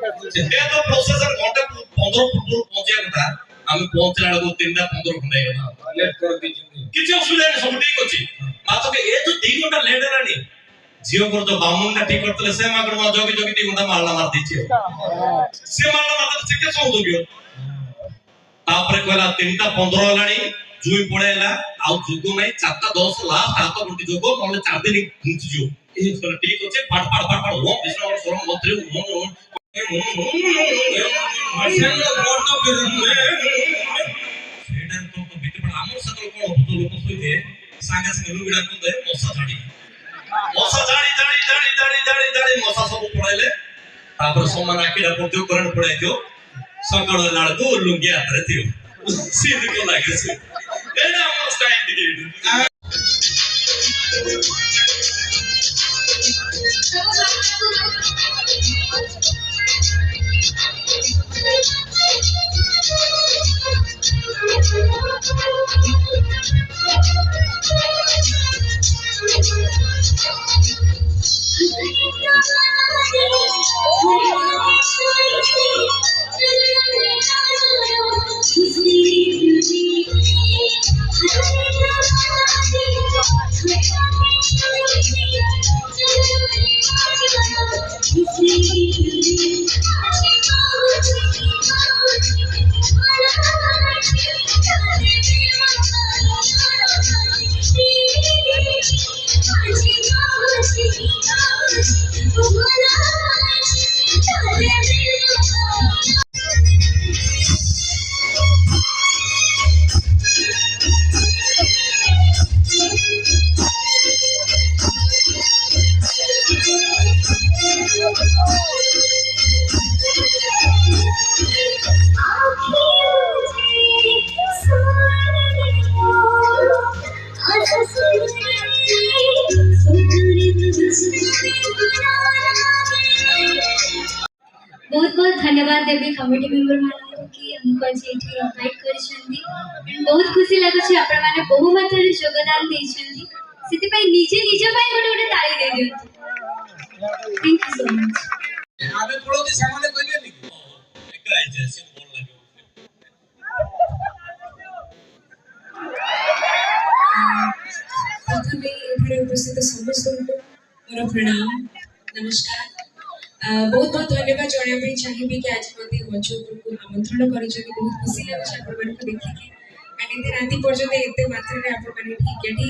ये तो प्रोसेसर घंटे 15 पूर्व पहुंचे कथा हम पहुंचला बेलू 3:15 घंटा हेला लेट कर दीजिए किछ असुविधा नहीं सब ठीक अछि मात्र के ए जो 2 घंटा लेट हेलानी जियो कर जो बामुन का ठीक करतले से मागड़ मा जोगी जोगी 2 घंटा मारला मार दीछे से मारला मार से के सौ दुगियो तापरे कहला 3:15 हेलानी जुई पड़ेला आ जुगो नहीं 4:10 लास्ट हाथ घंटी जोगो मोले 4 दिन घुंची जो ए तो ठीक अछि पाट पाट पाट पाट ओम विष्णु और सोरम मंत्री ओम मर्शन लो कोट तो फिर सेडर तो बिते पण आमर सकल कोण होतो लोक सोइते सांगा संग लुगडा कोण दे मसा झाडी मसा सब पड़ाइले तापर समान आकीडा पड़तो करंट पड़ाइतो सकाळ लाडको लुंगी हातरे थियो सीधी को लागे से एना मस्त इंडिकेटर बहुत बहुत धन्यवाद देवी कमिटी मेंबर मानक की हमको आज एठी इनवाइट करिसेंती बहुत खुशी लागुछि आपण माने बहु मात्रा रे योगदान दैछंती सेति पई निजे निजे पई गोटे गोटे ताली दे दियंतु थैंक यू सो मच आबे पड़ोती सामने कहले नी एका जैसे बोल लगे प्रथमे एठारे उपस्थित समस्त को मोर प्रणाम नमस्कार बहुत बहुत धन्यवाद जणाया चाहिए कि आज मते मंच को आमंत्रण करिछ बहुत खुशी लागछ आपण मन को देखि कि एते राति पर्यंत एते मात्रा रे आपण मन ठीक एठी